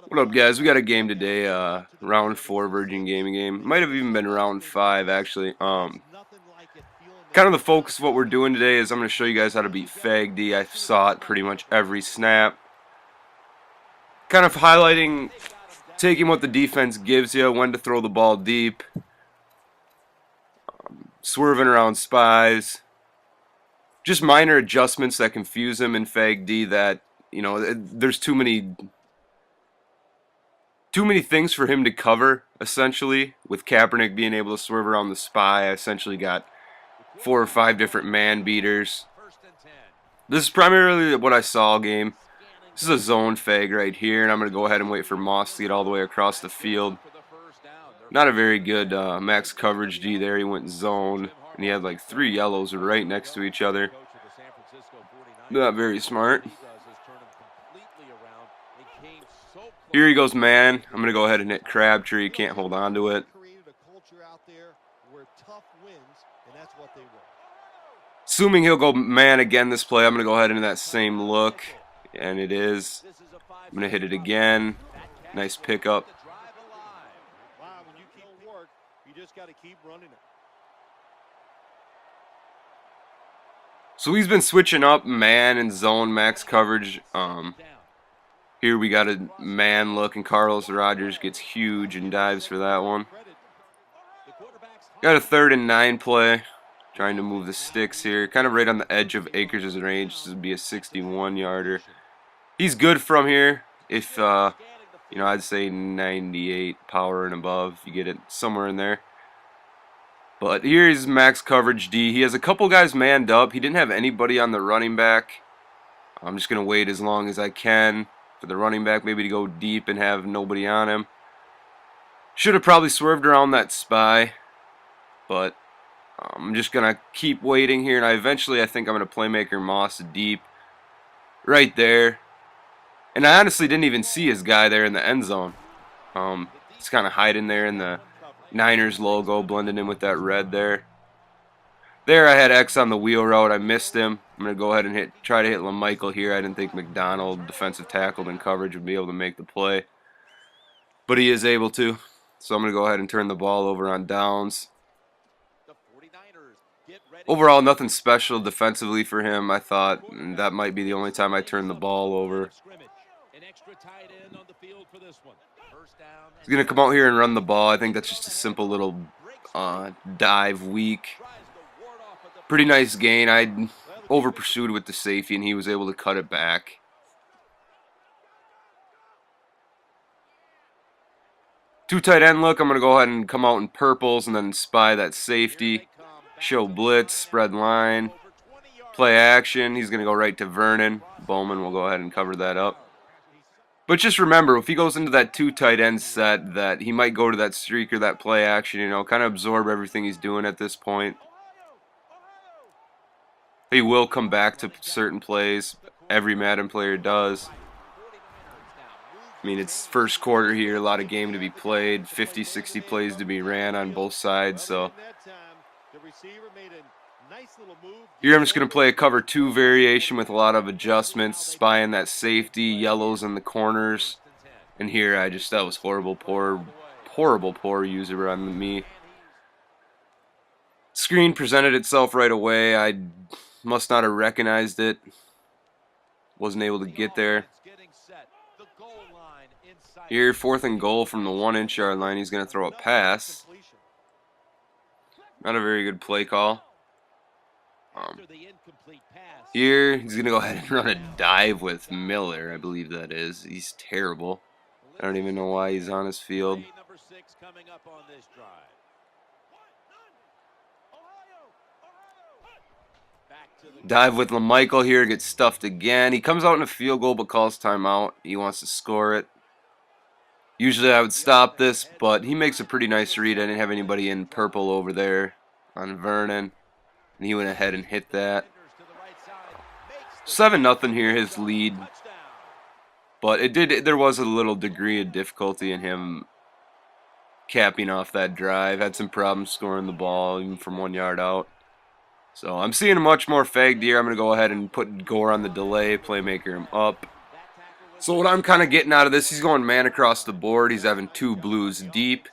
What up, guys? We got a game today, round 4 Virgin Gaming game. Might have even been round 5, actually. Kind of the focus of what we're doing today is I'm going to show you guys how to beat Fag D. I saw it pretty much every snap. Kind of highlighting, taking what the defense gives you, when to throw the ball deep, swerving around spies. Just minor adjustments that confuse him in Fag D that, you know, there's too many things for him to cover, essentially. With Kaepernick being able to swerve around the spy, I essentially got 4 or 5 different man beaters. This is primarily what I saw all game. This is a zone fag right here, and I'm going to go ahead and wait for Moss to get all the way across the field. Not a very good max coverage D there. He went zone, and he had like 3 yellows right next to each other. Not very smart. Here he goes, man. I'm going to go ahead and hit Crabtree. Can't hold on to it. Assuming he'll go man again this play, I'm going to go ahead into that same look. And it is. I'm going to hit it again. Nice pickup. So he's been switching up man and zone max coverage. Here we got a man look, and Carlos Rogers gets huge and dives for that one. Got a 3rd and 9 play. Trying to move the sticks here. Kind of right on the edge of Akers' range. This would be a 61-yarder. He's good from here. If, you know, I'd say 98 power and above. You get it somewhere in there. But here's max coverage D. He has a couple guys manned up. He didn't have anybody on the running back. I'm just going to wait as long as I can for the running back maybe to go deep and have nobody on him. Should have probably swerved around that spy, but I'm just going to keep waiting here, and I think I'm going to playmaker Moss deep right there. And I honestly didn't even see his guy there in the end zone. He's kind of hiding there in the Niners logo, blending in with that red there. There I had X on the wheel route. I missed him. I'm going to go ahead and try to hit LaMichael here. I didn't think McDonald, defensive tackle in coverage, would be able to make the play. But he is able to. So I'm going to go ahead and turn the ball over on downs. Overall, nothing special defensively for him. I thought that might be the only time I turned the ball over. He's going to come out here and run the ball. I think that's just a simple little dive weak. Pretty nice gain. I over pursued with the safety, and he was able to cut it back. Two tight end look. I'm going to go ahead and come out in purples and then spy that safety. Show blitz, spread line, play action. He's going to go right to Vernon. Bowman will go ahead and cover that up. But just remember, if he goes into that 2 tight end set, that he might go to that streak or that play action, you know, kind of absorb everything he's doing at this point. He will come back to certain plays. Every Madden player does. I mean, it's first quarter here, a lot of game to be played, 50, 60 plays to be ran on both sides, so here I'm just going to play a cover 2 variation with a lot of adjustments, spying that safety, yellows in the corners, and here that was horrible, poor user on me. Screen presented itself right away. I must not have recognized it. Wasn't able to get there. Here, 4th and goal from the 1-inch yard line. He's going to throw a pass. Not a very good play call. Here, he's going to go ahead and run a dive with Miller, I believe that is. He's terrible. I don't even know why he's on his field. Dive with LaMichael here, gets stuffed again. He comes out in a field goal but calls timeout. He wants to score it. Usually I would stop this, but he makes a pretty nice read. I didn't have anybody in purple over there on Vernon, and he went ahead and hit that. 7-0 here, his lead. But there was a little degree of difficulty in him capping off that drive. Had some problems scoring the ball, even from 1 yard out. So I'm seeing much more Fag D. I'm going to go ahead and put Gore on the delay, playmaker him up. So what I'm kind of getting out of this, he's going man across the board. He's having two blues deep,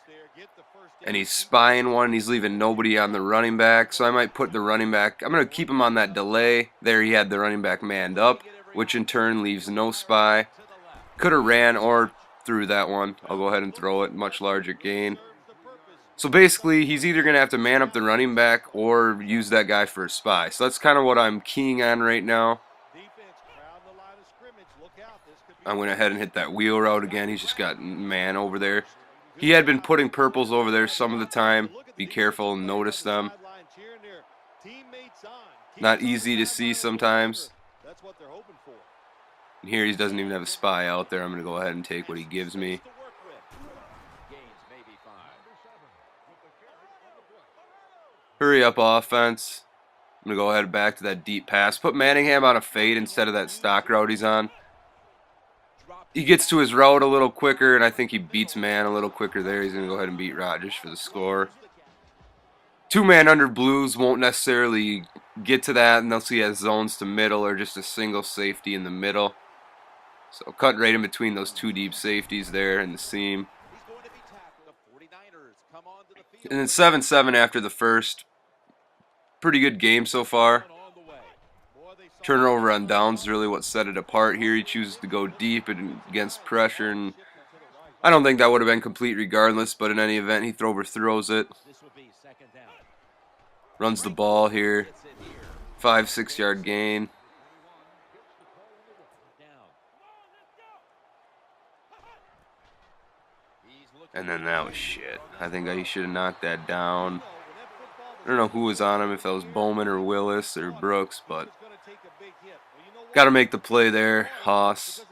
and he's spying one. He's leaving nobody on the running back. So I might put the running back. I'm going to keep him on that delay. There he had the running back manned up, which in turn leaves no spy. Could have ran or threw that one. I'll go ahead and throw it. Much larger gain. So basically, he's either going to have to man up the running back or use that guy for a spy. So that's kind of what I'm keying on right now. I went ahead and hit that wheel route again. He's just got man over there. He had been putting purples over there some of the time. Be careful and notice them. Not easy to see sometimes. And here he doesn't even have a spy out there. I'm going to go ahead and take what he gives me. Hurry up offense. I'm going to go ahead and back to that deep pass. Put Manningham on a fade instead of that stock route he's on. He gets to his route a little quicker, and I think he beats man a little quicker there. He's going to go ahead and beat Rodgers for the score. Two-man under blues won't necessarily get to that unless he has zones to middle or just a single safety in the middle. So cut right in between those two deep safeties there in the seam. And then 7-7 after the first. Pretty good game so far. Turnover on downs is really what set it apart here. He chooses to go deep and against pressure, and I don't think that would have been complete regardless, but in any event, he overthrows it. Runs the ball here. 5-6 yard gain. And then that was shit. I think he should have knocked that down. I don't know who was on him, if that was Bowman or Willis or Brooks, but got to make the play there, Haas.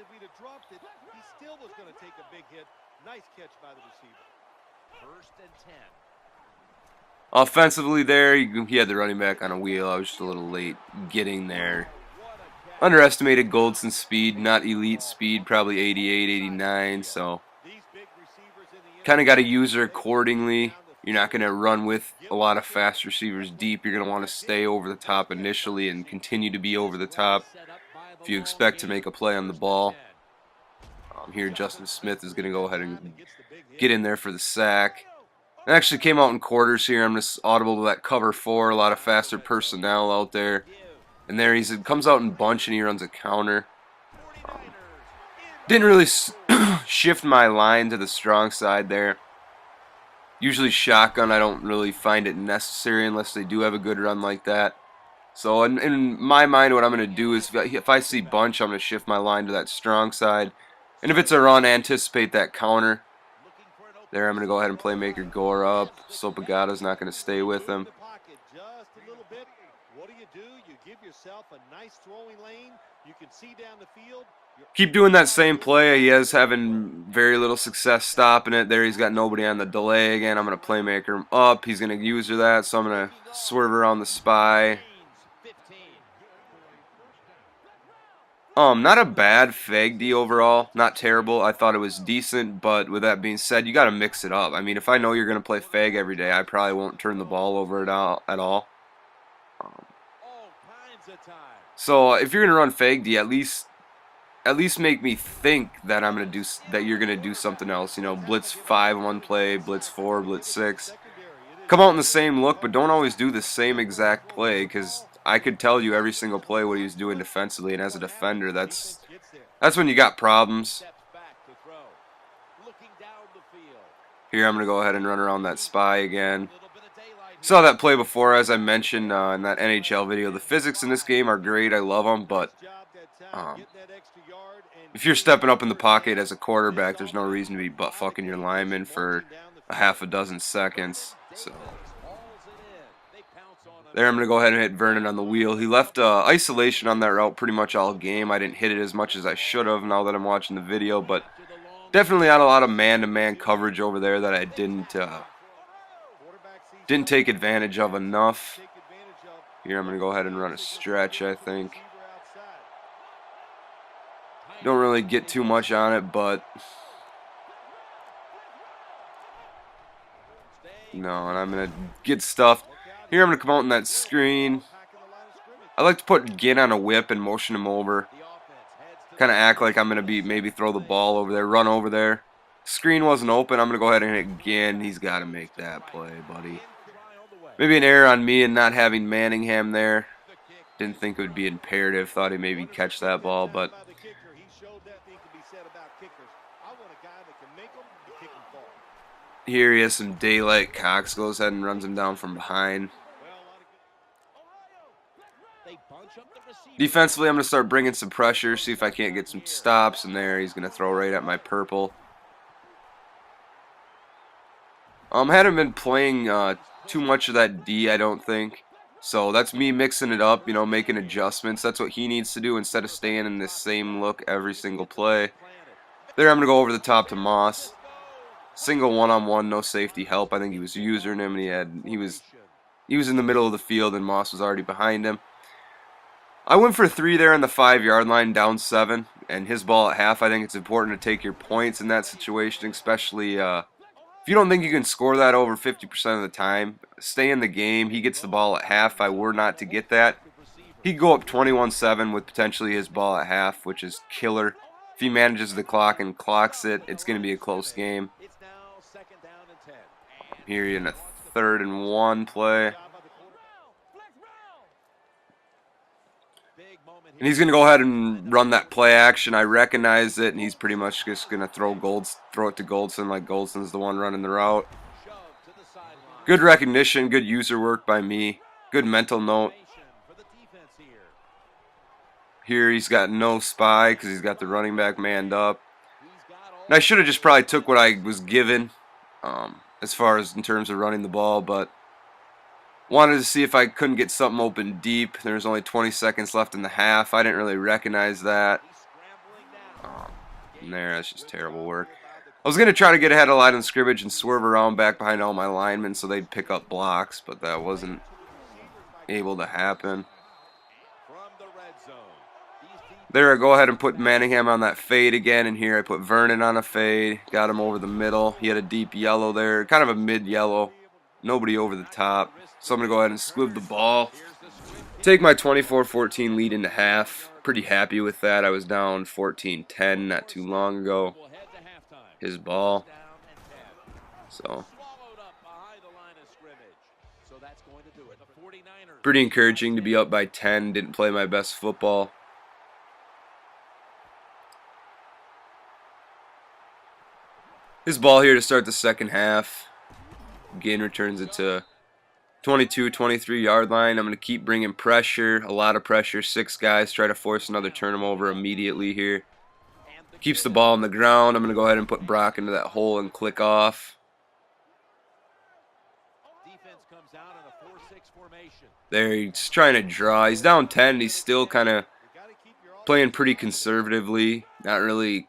Offensively there, he had the running back on a wheel. I was just a little late getting there. Underestimated Goldson's speed, not elite speed, probably 88, 89, so kind of got to use her accordingly. You're not going to run with a lot of fast receivers deep. You're going to want to stay over the top initially and continue to be over the top if you expect to make a play on the ball. Here Justin Smith is going to go ahead and get in there for the sack. It actually came out in quarters here. I'm just audible to that cover 4. A lot of faster personnel out there. And there he comes out in bunch and he runs a counter. Didn't really shift my line to the strong side there. Usually shotgun, I don't really find it necessary unless they do have a good run like that. So in my mind, what I'm going to do is if I see bunch, I'm going to shift my line to that strong side. And if it's a run, anticipate that counter. There, I'm going to go ahead and playmaker Gore up. Sopagata's not going to stay with him. Keep doing that same play. He is having very little success stopping it. There he's got nobody on the delay again. I'm going to playmaker him up. He's going to use that, so I'm going to swerve around the spy. Not a bad Fag D overall. Not terrible. I thought it was decent, but with that being said, you got to mix it up. I mean, if I know you're going to play Fag every day, I probably won't turn the ball over at all. So if you're going to run Fag D, at least make me think that I'm going to do that. You're going to do something else. You know, blitz 5 one play, blitz 4, blitz 6. Come out in the same look, but don't always do the same exact play, because I could tell you every single play what he was doing defensively, and as a defender, that's when you got problems. Here I'm going to go ahead and run around that spy again. Saw that play before, as I mentioned in that NHL video. The physics in this game are great. I love them, but if you're stepping up in the pocket as a quarterback, there's no reason to be butt-fucking your lineman for a half a dozen seconds. So there, I'm going to go ahead and hit Vernon on the wheel. He left isolation on that route pretty much all game. I didn't hit it as much as I should have now that I'm watching the video, but definitely had a lot of man-to-man coverage over there that I didn't take advantage of enough. Here I'm going to go ahead and run a stretch, I think. Don't really get too much on it, but no, and I'm going to get stuffed. Here I'm going to come out in that screen. I like to put Ginn on a whip and motion him over. Kind of act like I'm going to be maybe throw the ball over there, run over there. Screen wasn't open. I'm going to go ahead and hit again. He's got to make that play, buddy. Maybe an error on me and not having Manningham there. Didn't think it would be imperative. Thought he'd maybe catch that ball, but here he has some daylight. Cox goes ahead and runs him down from behind. Defensively, I'm going to start bringing some pressure, see if I can't get some stops in there. He's going to throw right at my purple. Hadn't been playing too much of that D, I don't think. So that's me mixing it up, you know, making adjustments. That's what he needs to do instead of staying in this same look every single play. There, I'm going to go over the top to Moss. Single one-on-one, no safety help. I think he was using him, and he was in the middle of the field, and Moss was already behind him. I went for 3 there on the 5-yard line, down 7, and his ball at half. I think it's important to take your points in that situation, especially if you don't think you can score that over 50% of the time. Stay in the game. He gets the ball at half. If I were not to get that, he could go up 21-7 with potentially his ball at half, which is killer. If he manages the clock and clocks it, it's going to be a close game. Here in a 3rd and 1 play. And he's going to go ahead and run that play action. I recognize it, and he's pretty much just going to throw it to Goldson like Goldson's the one running the route. Good recognition, good user work by me. Good mental note. Here he's got no spy because he's got the running back manned up. And I should have just probably took what I was given as far as in terms of running the ball, but wanted to see if I couldn't get something open deep. There's only 20 seconds left in the half. I didn't really recognize that. And there, that's just terrible work. I was going to try to get ahead of line of scrimmage and swerve around back behind all my linemen so they'd pick up blocks, but that wasn't able to happen. There, I go ahead and put Manningham on that fade again, and here I put Vernon on a fade. Got him over the middle. He had a deep yellow there, kind of a mid-yellow. Nobody over the top. So I'm going to go ahead and squib the ball. Take my 24-14 lead into half. Pretty happy with that. I was down 14-10 not too long ago. His ball. So pretty encouraging to be up by 10. Didn't play my best football. His ball here to start the second half. Again, returns it to 22, 23-yard line. I'm going to keep bringing pressure, a lot of pressure. 6 guys, try to force another turnover immediately here. Keeps the ball on the ground. I'm going to go ahead and put Brock into that hole and click off. There, he's trying to draw. He's down 10. He's still kind of playing pretty conservatively, not really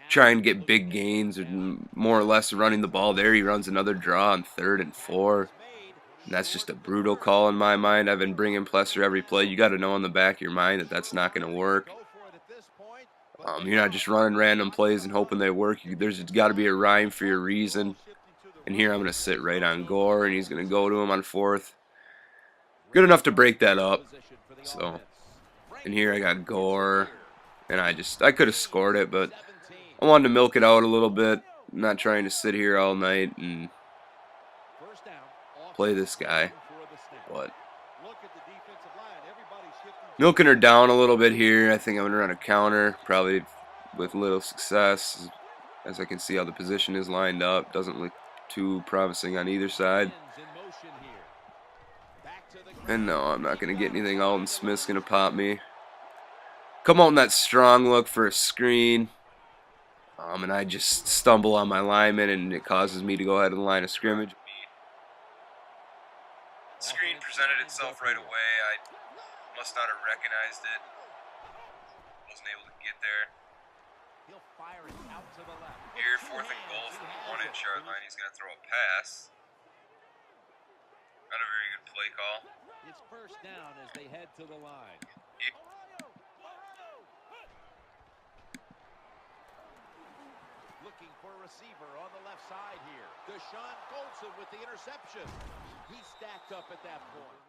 trying to get big gains, or more or less running the ball. There he runs another draw on 3rd and 4. And that's just a brutal call in my mind. I've been bringing pressure every play. You got to know in the back of your mind that that's not going to work. You're not just running random plays and hoping they work. There's got to be a rhyme for your reason. And here I'm going to sit right on Gore, and he's going to go to him on 4th. Good enough to break that up. So, and here I got Gore, and I could have scored it, but I wanted to milk it out a little bit. I'm not trying to sit here all night and play this guy, but milking her down a little bit here. I think I'm going to run a counter, probably with little success, as I can see how the position is lined up. Doesn't look too promising on either side. And no, I'm not going to get anything. Alton Smith's going to pop me. Come out in that strong look for a screen. And I just stumble on my lineman, and it causes me to go ahead and line of scrimmage. Screen presented itself right away. I must not have recognized it. Wasn't able to get there. Here, 4th and goal from the 1-inch-yard line. He's going to throw a pass. Not a very good play call. It's first down as they head to the line. Looking for a receiver on the left side here. Deshaun Goldson with the interception. He stacked up at that point.